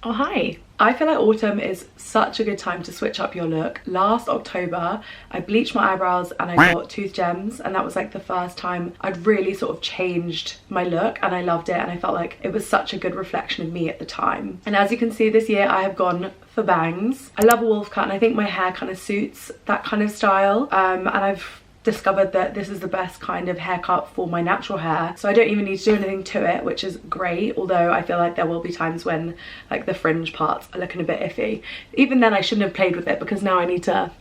Oh hi! I feel like autumn is such a good time to switch up your look. Last October I bleached my eyebrows and I got tooth gems, and that was like the first time I'd really sort of changed my look, and I loved it and I felt like it was such a good reflection of me at the time. And as you can see, this year I have gone for bangs. I love a wolf cut and I think my hair kind of suits that kind of style, and I've discovered that this is the best kind of haircut for my natural hair, so I don't even need to do anything to it, which is great. Although I feel like there will be times when like the fringe parts are looking a bit iffy. Even then I shouldn't have played with it because now I need to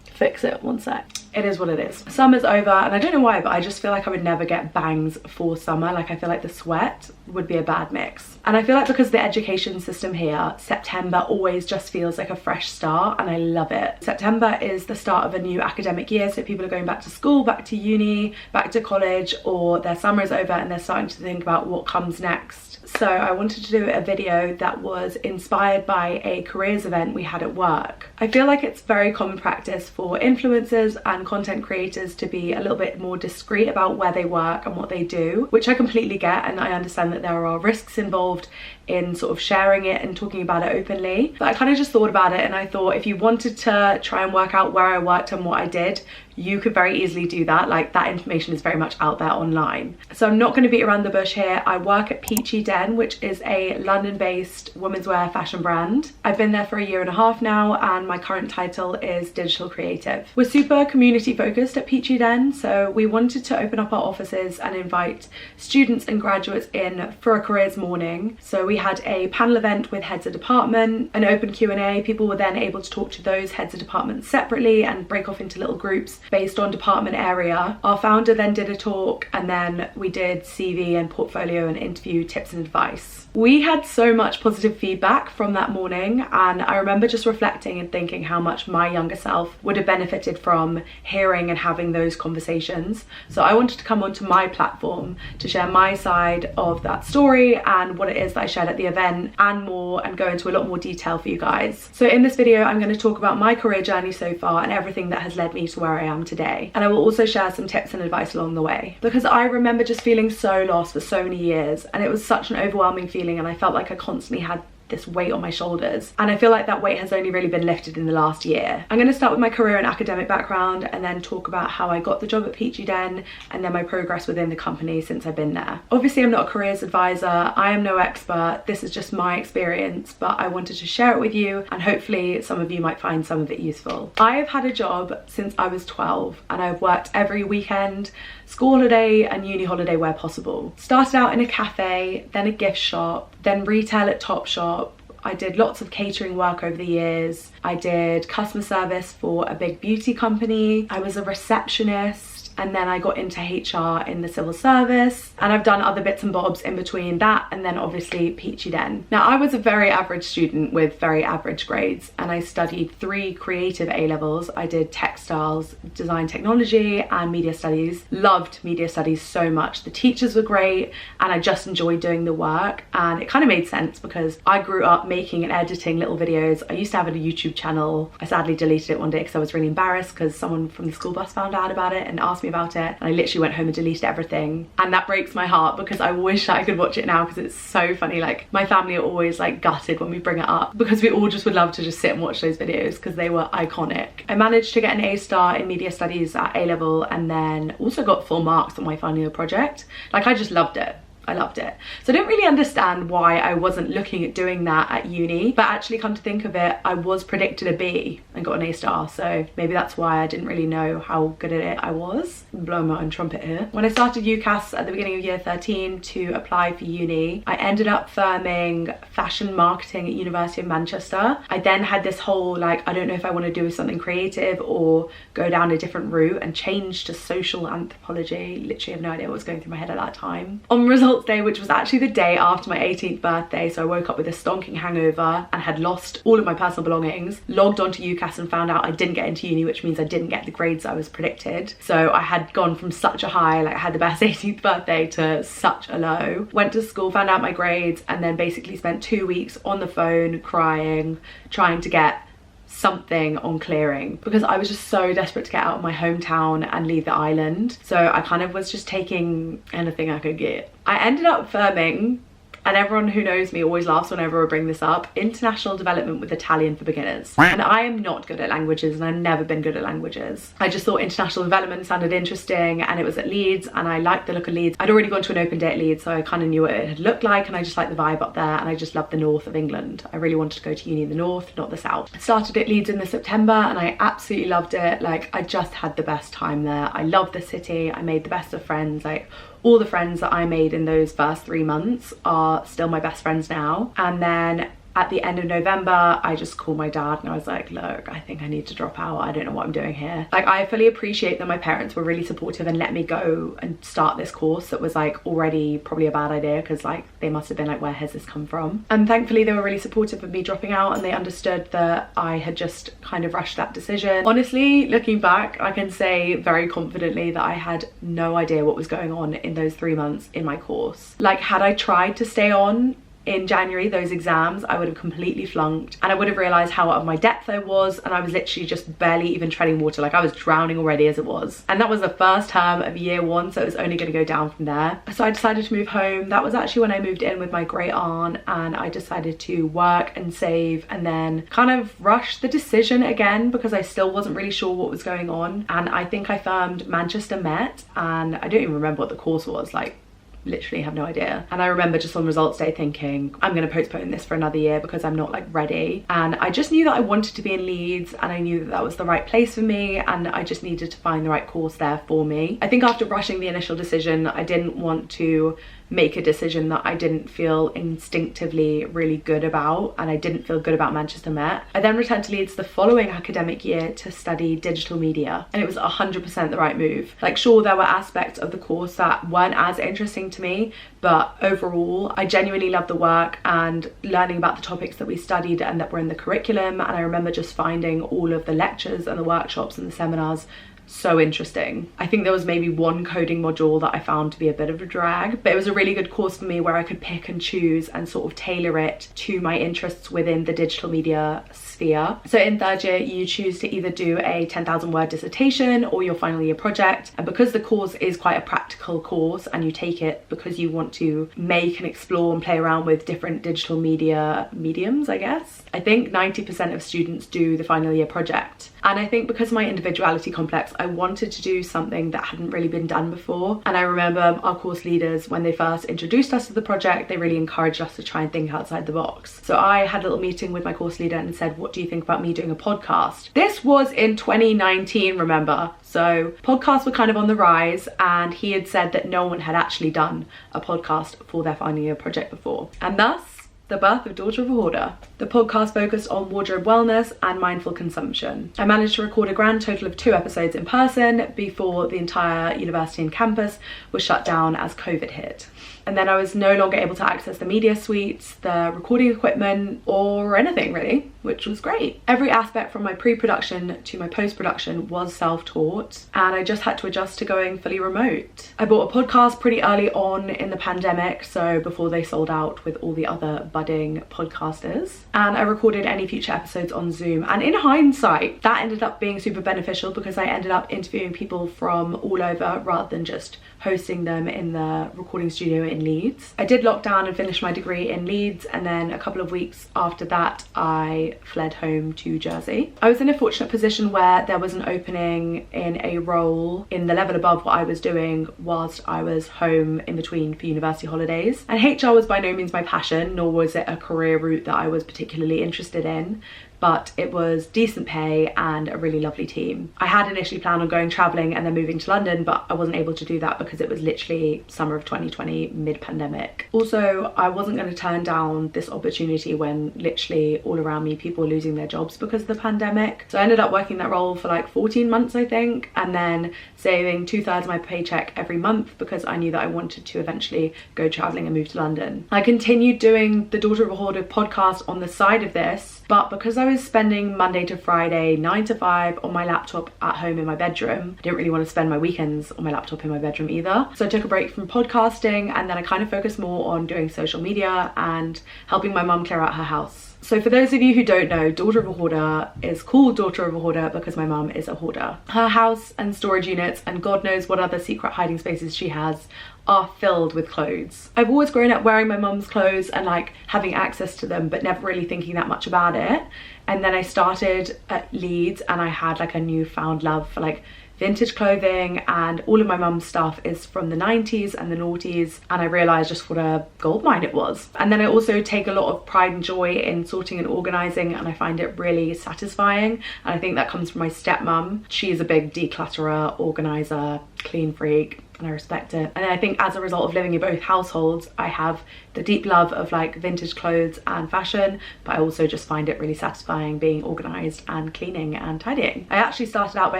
fix it. One sec. It is what it is. Summer's over and I don't know why, but I just feel like I would never get bangs for summer. Like I feel like the sweat would be a bad mix. And I feel like because the education system here, September always just feels like a fresh start, and I love it. September is the start of a new academic year, so people are going back to school, back to uni, back to college, or their summer is over and they're starting to think about what comes next. So I wanted to do a video that was inspired by a careers event we had at work. I feel like it's very common practice for influencers and content creators to be a little bit more discreet about where they work and what they do, which I completely get, and I understand that there are risks involved in sort of sharing it and talking about it openly. But I kind of just thought about it and I thought if you wanted to try and work out where I worked and what I did, you could very easily do that. Like that information is very much out there online. So I'm not going to beat around the bush here. I work at Peachy, which is a London-based women's wear fashion brand. I've been there for a year and a half now, and my current title is digital creative. We're super community focused at Peachy, so we wanted to open up our offices and invite students and graduates in for a careers morning. So we had a panel event with heads of department, an open Q&A. People were then able to talk to those heads of department separately and break off into little groups based on department area. Our founder then did a talk, and then we did CV and portfolio and interview tips and advice. We had so much positive feedback from that morning, and I remember just reflecting and thinking how much my younger self would have benefited from hearing and having those conversations. So I wanted to come onto my platform to share my side of that story and what it is that I shared at the event and more, and go into a lot more detail for you guys. So in this video I'm going to talk about my career journey so far and everything that has led me to where I am today, and I will also share some tips and advice along the way, because I remember just feeling so lost for so many years, and it was such an overwhelming feeling, and I felt like I constantly had this weight on my shoulders, and I feel like that weight has only really been lifted in the last year. I'm going to start with my career and academic background, and then talk about how I got the job at Peachy, and then my progress within the company since I've been there. Obviously I'm not a careers advisor, I am no expert, this is just my experience, but I wanted to share it with you, and hopefully some of you might find some of it useful. I have had a job since I was 12, and I've worked every weekend, school holiday and uni holiday where possible. Started out in a cafe, then a gift shop, then retail at Topshop. I did lots of catering work over the years. I did customer service for a big beauty company. I was a receptionist, and then I got into HR in the civil service, and I've done other bits and bobs in between that, and then obviously Peachy. Now I was a very average student with very average grades, and I studied 3 creative A-levels. I did textiles, design technology, and media studies. Loved media studies so much. The teachers were great, and I just enjoyed doing the work, and it kind of made sense because I grew up making and editing little videos. I used to have a YouTube channel. I sadly deleted it one day because I was really embarrassed because someone from the school bus found out about it and asked me about it, and I literally went home and deleted everything, and that breaks my heart because I wish I could watch it now because it's so funny. Like my family are always like gutted when we bring it up because we all just would love to just sit and watch those videos because they were iconic. I managed to get an A-star in media studies at A-level, and then also got full marks on my final year project. Like I just loved it. I loved it. So I didn't really understand why I wasn't looking at doing that at uni, but actually come to think of it, I was predicted a B and got an A-star, so maybe that's why I didn't really know how good at it I was. I'm blowing my own trumpet here. When I started UCAS at the beginning of year 13 to apply for uni, I ended up firming fashion marketing at University of Manchester. I then had this whole like, I don't know if I want to do something creative or go down a different route, and changed to social anthropology. Literally have no idea what was going through my head at that time. On results day, which was actually the day after my 18th birthday, so I woke up with a stonking hangover and had lost all of my personal belongings, logged onto UCAS and found out I didn't get into uni, which means I didn't get the grades I was predicted. So I had gone from such a high, like I had the best 18th birthday, to such a low. Went to school, found out my grades, and then basically spent 2 weeks on the phone crying, trying to get something on clearing because I was just so desperate to get out of my hometown and leave the island. So I kind of was just taking anything I could get. I ended up firming And everyone who knows me always laughs whenever I bring this up. International development with Italian for beginners. And I am not good at languages, and I've never been good at languages. I just thought international development sounded interesting, and it was at Leeds, and I liked the look of Leeds. I'd already gone to an open day at Leeds, so I kind of knew what it had looked like, and I just liked the vibe up there, and I just loved the north of England. I really wanted to go to uni in the north, not the south. I started at Leeds in the September, and I absolutely loved it. Like, I just had the best time there. I loved the city. I made the best of friends. Like, all the friends that I made in those first 3 months are still my best friends now. And then at the end of November, I just called my dad and I was like, look, I think I need to drop out. I don't know what I'm doing here. Like, I fully appreciate that my parents were really supportive and let me go and start this course that was like already probably a bad idea, because like they must have been like, where has this come from? And thankfully they were really supportive of me dropping out, and they understood that I had just kind of rushed that decision. Honestly, looking back, I can say very confidently that I had no idea what was going on in those 3 months in my course. Like, had I tried to stay on in January, those exams, I would have completely flunked, and I would have realized how out of my depth I was, and I was literally just barely even treading water. Like, I was drowning already as it was. And that was the first term of year 1, so it was only going to go down from there. So I decided to move home. That was actually when I moved in with my great aunt, and I decided to work and save, and then kind of rush the decision again because I still wasn't really sure what was going on. And I think I firmed Manchester Met, and I don't even remember what the course was. Like, literally have no idea. And I remember just on results day thinking, I'm going to postpone this for another year because I'm not like ready. And I just knew that I wanted to be in Leeds, and I knew that that was the right place for me, and I just needed to find the right course there for me. I think after rushing the initial decision, I didn't want to make a decision that I didn't feel instinctively really good about, and I didn't feel good about Manchester Met. I then returned to Leeds the following academic year to study digital media, and it was 100% the right move. Like, sure, there were aspects of the course that weren't as interesting to me, but overall I genuinely loved the work and learning about the topics that we studied and that were in the curriculum. And I remember just finding all of the lectures and the workshops and the seminars so interesting. I think there was maybe one coding module that I found to be a bit of a drag, but it was a really good course for me where I could pick and choose and sort of tailor it to my interests within the digital media sphere. So in third year, you choose to either do a 10,000 word dissertation or your final year project. And because the course is quite a practical course, and you take it because you want to make and explore and play around with different digital media mediums, I guess, I think 90% of students do the final year project. And I think because of my individuality complex, I wanted to do something that hadn't really been done before. And I remember our course leaders, when they first introduced us to the project, they really encouraged us to try and think outside the box. So I had a little meeting with my course leader and said, what do you think about me doing a podcast? This was in 2019, remember? So podcasts were kind of on the rise, and he had said that no one had actually done a podcast for their final year project before. And thus, the birth of Daughter of a Hoarder. The podcast focused on wardrobe wellness and mindful consumption. I managed to record a grand total of 2 episodes in person before the entire university and campus was shut down as COVID hit. And then I was no longer able to access the media suites, the recording equipment, or anything really, which was great. Every aspect from my pre-production to my post-production was self-taught, and I just had to adjust to going fully remote. I bought a podcast pretty early on in the pandemic, so before they sold out with all the other budding podcasters, and I recorded any future episodes on Zoom. And in hindsight, that ended up being super beneficial because I ended up interviewing people from all over rather than just hosting them in the recording studio in Leeds. I did lock down and finish my degree in Leeds, and then a couple of weeks after that I fled home to Jersey. I was in a fortunate position where there was an opening in a role in the level above what I was doing whilst I was home in between for university holidays. And HR was by no means my passion, nor was it a career route that I was particularly interested in, but it was decent pay and a really lovely team. I had initially planned on going traveling and then moving to London, but I wasn't able to do that because it was literally summer of 2020, mid-pandemic. Also, I wasn't going to turn down this opportunity when literally all around me people were losing their jobs because of the pandemic. So I ended up working that role for like 14 months, I think, and then saving 2/3 of my paycheck every month because I knew that I wanted to eventually go traveling and move to London. I continued doing the Daughter of a Hoarder podcast on the side of this, but because I was spending Monday to Friday 9 to 5 on my laptop at home in my bedroom, I didn't really want to spend my weekends on my laptop in my bedroom either. So I took a break from podcasting, and then I kind of focused more on doing social media and helping my mum clear out her house. So for those of you who don't know, Daughter of a Hoarder is called Daughter of a Hoarder because my mum is a hoarder. Her house and storage units and God knows what other secret hiding spaces she has are filled with clothes. I've always grown up wearing my mum's clothes and like having access to them, but never really thinking that much about it. And then I started at Leeds and I had like a newfound love for like vintage clothing, and all of my mum's stuff is from the 90s and the noughties, and I realised just what a goldmine it was. And then I also take a lot of pride and joy in sorting and organising, and I find it really satisfying, and I think that comes from my stepmum. She's a big declutterer, organiser, clean freak, and I respect it. And I think as a result of living in both households, I have the deep love of like vintage clothes and fashion, but I also just find it really satisfying being organised and cleaning and tidying. I actually started out by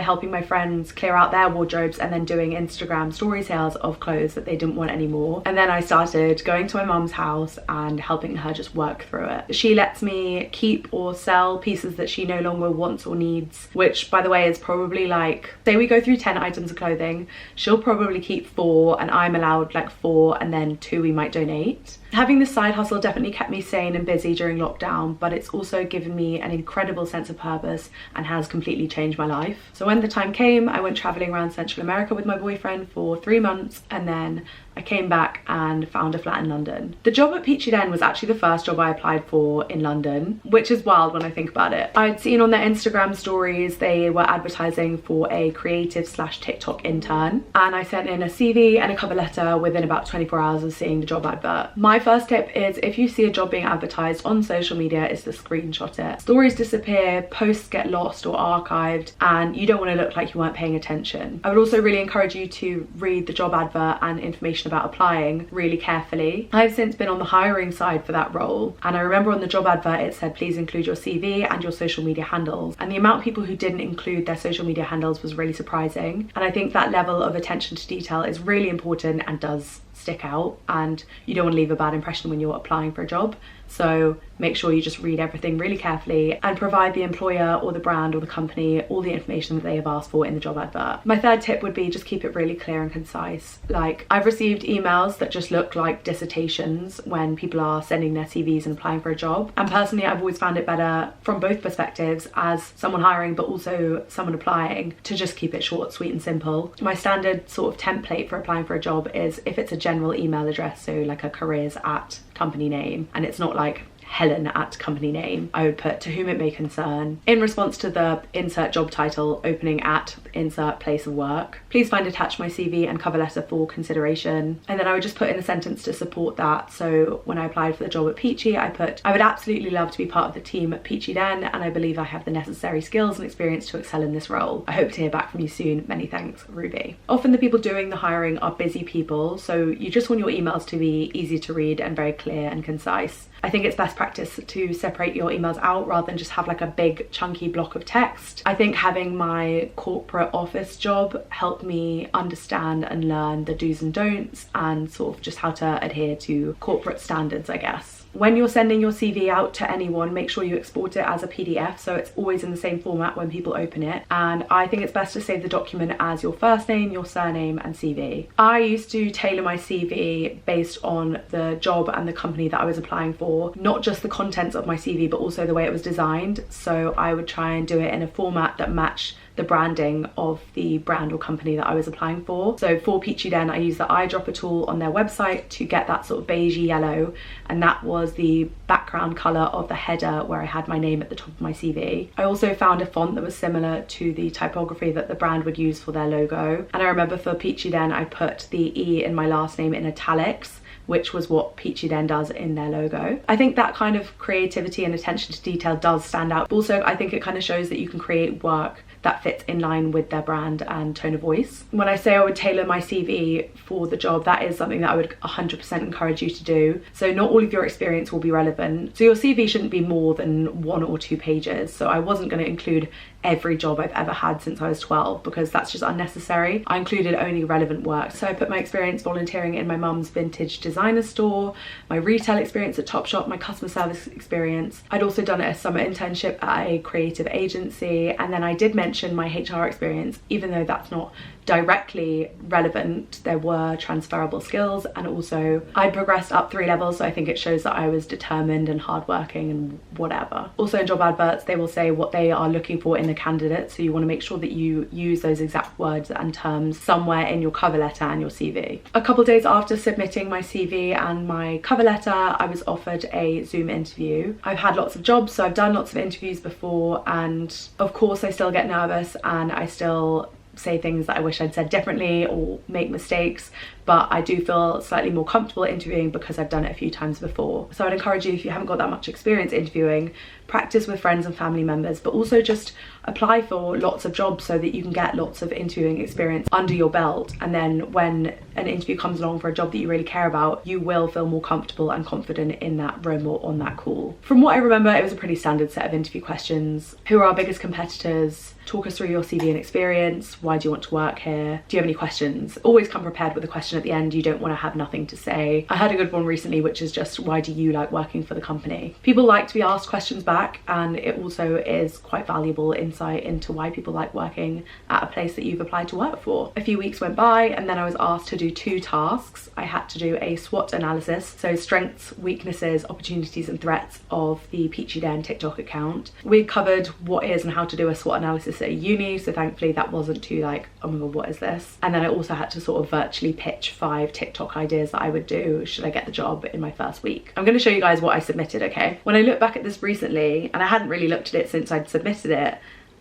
helping my friends clear out their wardrobes and then doing Instagram story sales of clothes that they didn't want anymore. And then I started going to my mum's house and helping her just work through it. She lets me keep or sell pieces that she no longer wants or needs, which by the way is probably like, say we go through 10 items of clothing, she'll probably keep 4 and I'm allowed like 4, and then 2 we might donate. Having this side hustle definitely kept me sane and busy during lockdown, but it's also given me an incredible sense of purpose and has completely changed my life. So when the time came, I went traveling around Central America with my boyfriend for 3 months, and then I came back and found a flat in London. The job at Peachy Den was actually the first job I applied for in London, which is wild when I think about it. I'd seen on their Instagram stories they were advertising for a creative/TikTok intern, and I sent in a CV and a cover letter within about 24 hours of seeing the job advert. My first tip is, if you see a job being advertised on social media, is to screenshot it. Stories disappear, posts get lost or archived, and you don't want to look like you weren't paying attention. I would also really encourage you to read the job advert and information about applying really carefully. I've since been on the hiring side for that role, and I remember on the job advert it said please include your CV and your social media handles, and the amount of people who didn't include their social media handles was really surprising. And I think that level of attention to detail is really important and does stick out, and you don't want to leave a bad impression when you're applying for a job. So make sure you just read everything really carefully and provide the employer or the brand or the company all the information that they have asked for in the job advert. My third tip would be just keep it really clear and concise. Like, I've received emails that just look like dissertations when people are sending their CVs and applying for a job. And personally, I've always found it better from both perspectives, as someone hiring but also someone applying, to just keep it short, sweet and simple. My standard sort of template for applying for a job is if it's a general email address, so like a careers at company name, and it's not like Helen at company name, I would put to whom it may concern. In response to the insert job title, opening at insert place of work. Please find attached my CV and cover letter for consideration. And then I would just put in a sentence to support that. So when I applied for the job at Peachy, I put, I would absolutely love to be part of the team at Peachy Den, and I believe I have the necessary skills and experience to excel in this role. I hope to hear back from you soon. Many thanks, Ruby. Often the people doing the hiring are busy people, so you just want your emails to be easy to read and very clear and concise. I think it's best practice to separate your emails out rather than just have like a big chunky block of text. I think having my corporate office job helped me understand and learn the do's and don'ts and sort of just how to adhere to corporate standards, I guess. When you're sending your CV out to anyone, make sure you export it as a PDF so it's always in the same format when people open it. And I think it's best to save the document as your first name, your surname and CV. I used to tailor my CV based on the job and the company that I was applying for, not just the contents of my CV but also the way it was designed. So I would try and do it in a format that matched the branding of the brand or company that I was applying for. So for Peachy Den, I used the eyedropper tool on their website to get that sort of beigey yellow, and that was the background colour of the header where I had my name at the top of my CV. I also found a font that was similar to the typography that the brand would use for their logo, and I remember for Peachy Den I put the E in my last name in italics, which was what Peachy Den does in their logo. I think that kind of creativity and attention to detail does stand out. Also, I think it kind of shows that you can create work that fits in line with their brand and tone of voice. When I say I would tailor my CV for the job, that is something that I would 100% encourage you to do. So not all of your experience will be relevant. So your CV shouldn't be more than 1 or 2 pages. So I wasn't going to include every job I've ever had since I was 12 because that's just unnecessary. I included only relevant work. So I put my experience volunteering in my mum's vintage designer store, my retail experience at Topshop, my customer service experience. I'd also done a summer internship at a creative agency, and then I did mention my HR experience, even though that's not directly relevant. There were transferable skills, and also I'd progressed up 3 levels, so I think it shows that I was determined and hardworking and whatever. Also in job adverts, they will say what they are looking for in the candidate, so you want to make sure that you use those exact words and terms somewhere in your cover letter and your CV. A couple days after submitting my CV and my cover letter, I was offered a Zoom interview. I've had lots of jobs, so I've done lots of interviews before, and of course I still get nervous and I still say things that I wish I'd said differently or make mistakes, but I do feel slightly more comfortable interviewing because I've done it a few times before. So I'd encourage you, if you haven't got that much experience interviewing, practice with friends and family members, but also just apply for lots of jobs so that you can get lots of interviewing experience under your belt, and then when an interview comes along for a job that you really care about, you will feel more comfortable and confident in that room or on that call. From what I remember, it was a pretty standard set of interview questions. Who are our biggest competitors? Talk us through your CV and experience. Why do you want to work here? Do you have any questions? Always come prepared with a question at the end. You don't want to have nothing to say. I had a good one recently, which is just, why do you like working for the company? People like to be asked questions back, and it also is quite valuable insight into why people like working at a place that you've applied to work for. A few weeks went by, and then I was asked to do 2 tasks. I had to do a SWOT analysis, so strengths, weaknesses, opportunities and threats of the Peachy TikTok account. We covered what is and how to do a SWOT analysis at uni, so thankfully that wasn't too like, oh my god, what is this? And then I also had to sort of virtually pitch 5 TikTok ideas that I would do should I get the job in my first week. I'm going to show you guys what I submitted, okay? When I look back at this recently, and I hadn't really looked at it since I'd submitted it,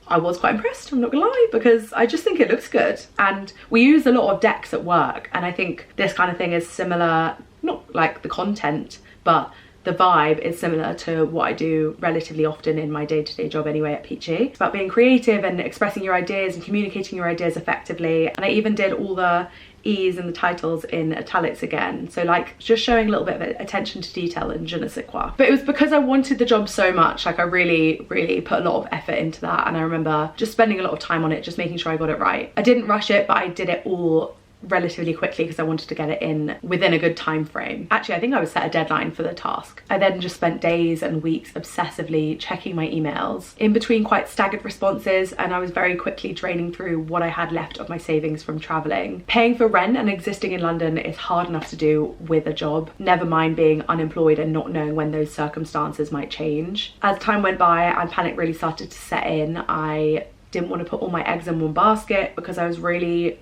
I was quite impressed, I'm not gonna lie, because I just think it looks good. And we use a lot of decks at work, and I think this kind of thing is similar, not like the content, but the vibe is similar to what I do relatively often in my day-to-day job anyway at Peachy. It's about being creative and expressing your ideas and communicating your ideas effectively. And I even did all the E's and the titles in italics again, so like just showing a little bit of attention to detail and je ne sais quoi. But it was because I wanted the job so much, like I really put a lot of effort into that, and I remember just spending a lot of time on it, just making sure I got it right. I didn't rush it, but I did it all relatively quickly because I wanted to get it in within a good time frame. Actually, I think I was set a deadline for the task. I then just spent days and weeks obsessively checking my emails, in between quite staggered responses, and I was very quickly draining through what I had left of my savings from traveling. Paying for rent and existing in London is hard enough to do with a job, never mind being unemployed and not knowing when those circumstances might change. As time went by and panic really started to set in, I didn't want to put all my eggs in one basket because I was really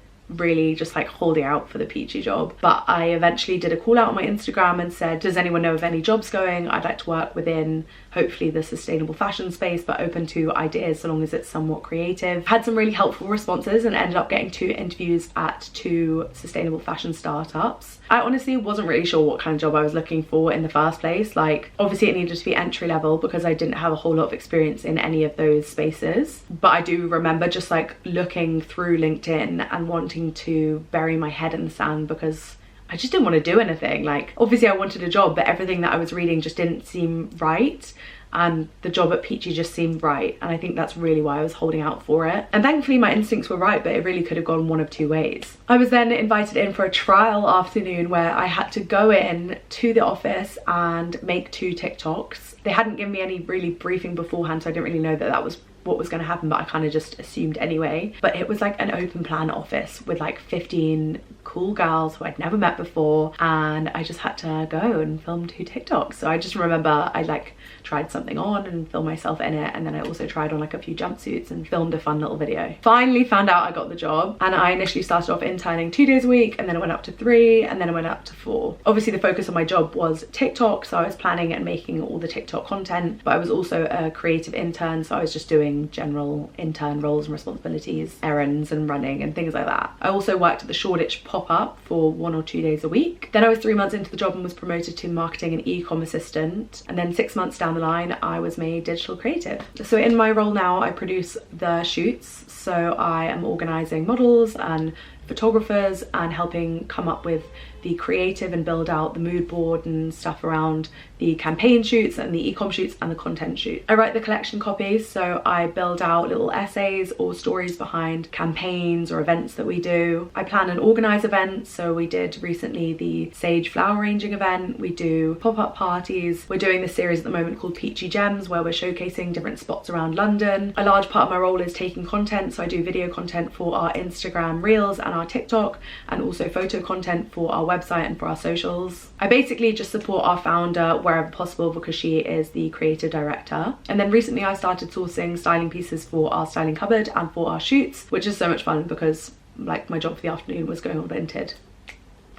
just like holding out for the Peachy job. But I eventually did a call out on my Instagram and said, does anyone know of any jobs going? I'd like to work within hopefully the sustainable fashion space, but open to ideas so long as it's somewhat creative. Had some really helpful responses and ended up getting 2 interviews at 2 sustainable fashion startups. I honestly wasn't really sure what kind of job I was looking for in the first place. Like, obviously it needed to be entry level because I didn't have a whole lot of experience in any of those spaces. But I do remember just like looking through LinkedIn and wanting to bury my head in the sand because I just didn't want to do anything. Like, obviously I wanted a job, but everything that I was reading just didn't seem right. And the job at Peachy just seemed right, and I think that's really why I was holding out for it. And thankfully my instincts were right, but it really could have gone one of 2 ways. I was then invited in for a trial afternoon where I had to go in to the office and make 2 TikToks. They hadn't given me any really briefing beforehand, so I didn't really know that that was what was going to happen, but I kind of just assumed anyway. But it was like an open plan office with like 15 cool girls who I'd never met before, and I just had to go and film 2 TikToks. So I just remember I like tried something on and filmed myself in it, and then I also tried on like a few jumpsuits and filmed a fun little video. Finally found out I got the job, and I initially started off interning 2 days a week, and then I went up to 3, and then I went up to 4. Obviously the focus of my job was TikTok, so I was planning and making all the TikTok content, but I was also a creative intern, so I was just doing general intern roles and responsibilities, errands and running and things like that. I also worked at the Shoreditch pop-up for 1 or 2 days a week. Then I was 3 months into the job and was promoted to marketing and e-com assistant, and then 6 months down the line I was made digital creative. So in my role now I produce the shoots, so I am organising models and photographers and helping come up with the creative and build out the mood board and stuff around the campaign shoots and the e-com shoots and the content shoot. I write the collection copies, so I build out little essays or stories behind campaigns or events that we do. I plan and organize events, so we did recently the sage flower arranging event. We do pop-up parties. We're doing this series at the moment called Peachy Gems, where we're showcasing different spots around London. A large part of my role is taking content, so I do video content for our Instagram Reels and our TikTok, and also photo content for our website and for our socials. I basically just support our founder wherever possible because she is the creative director. And then recently I started sourcing styling pieces for our styling cupboard and for our shoots, which is so much fun because like my job for the afternoon was going on Vinted.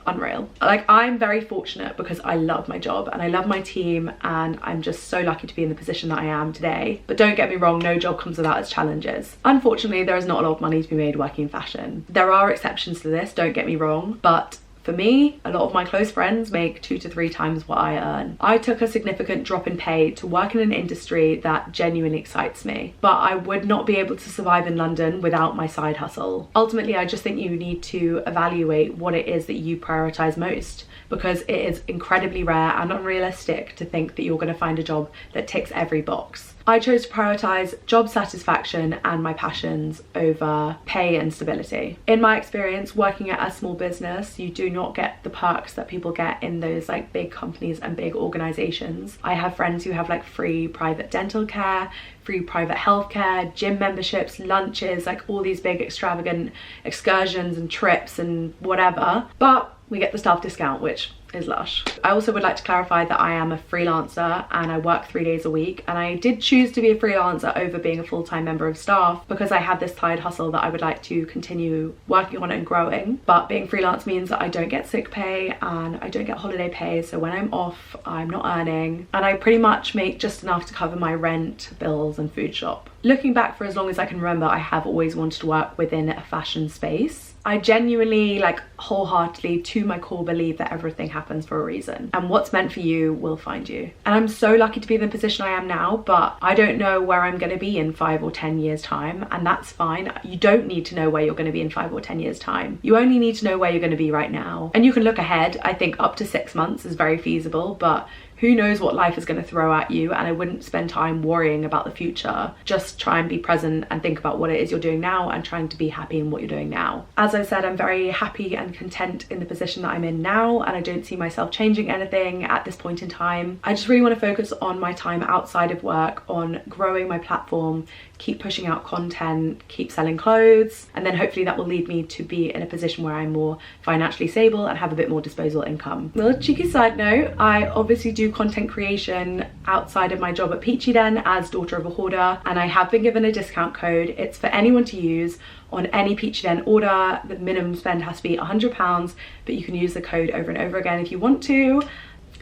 Unreal. Like, I'm very fortunate because I love my job and I love my team, and I'm just so lucky to be in the position that I am today. But don't get me wrong, no job comes without its challenges. Unfortunately, there is not a lot of money to be made working in fashion. There are exceptions to this, don't get me wrong, but for me, a lot of my close friends make 2 to 3 times what I earn. I took a significant drop in pay to work in an industry that genuinely excites me, but I would not be able to survive in London without my side hustle. Ultimately, I just think you need to evaluate what it is that you prioritize most, because it is incredibly rare and unrealistic to think that you're going to find a job that ticks every box. I chose to prioritize job satisfaction and my passions over pay and stability. In my experience working at a small business, you do not get the perks that people get in those like big companies and big organizations. I have friends who have like free private dental care, free private healthcare, gym memberships, lunches, like all these big extravagant excursions and trips and whatever, but we get the staff discount, which is lush. I also would like to clarify that I am a freelancer and I work 3 days a week, and I did choose to be a freelancer over being a full-time member of staff because I have this side hustle that I would like to continue working on and growing. But being freelance means that I don't get sick pay and I don't get holiday pay, so when I'm off I'm not earning, and I pretty much make just enough to cover my rent, bills and food shop. Looking back, for as long as I can remember, I have always wanted to work within a fashion space. I genuinely, like, wholeheartedly to my core believe that everything happens for a reason, and what's meant for you will find you. And I'm so lucky to be in the position I am now, but I don't know where I'm going to be in 5 or 10 years time, and that's fine. You don't need to know where you're going to be in 5 or 10 years time. You only need to know where you're going to be right now, and you can look ahead. I think up to 6 months is very feasible, but who knows what life is going to throw at you, and I wouldn't spend time worrying about the future. Just try and be present and think about what it is you're doing now and trying to be happy in what you're doing now. As I said, I'm very happy and content in the position that I'm in now, and I don't see myself changing anything at this point in time. I just really want to focus on my time outside of work, on growing my platform, keep pushing out content, keep selling clothes, and then hopefully that will lead me to be in a position where I'm more financially stable and have a bit more disposable income. A little cheeky side note, I obviously do content creation outside of my job at Peachy Den as daughter of a hoarder, and I have been given a discount code. It's for anyone to use on any Peachy Den order. The minimum spend has to be £100, but you can use the code over and over again if you want to.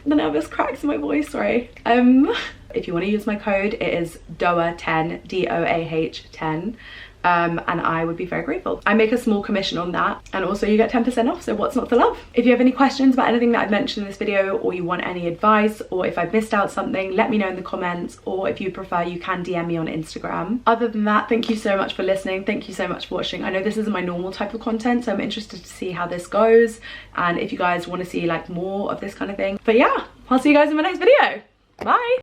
The nervous cracks in my voice, sorry. If you want to use my code, it is DOAH10, DOAH 10. And I would be very grateful. I make a small commission on that, and also you get 10% off, so what's not to love? If you have any questions about anything that I've mentioned in this video, or you want any advice, or if I've missed out something, let me know in the comments, or if you prefer, you can DM me on Instagram. Other than that, thank you so much for listening. Thank you so much for watching. I know this isn't my normal type of content, so I'm interested to see how this goes, and if you guys want to see like more of this kind of thing. But yeah, I'll see you guys in my next video. Bye.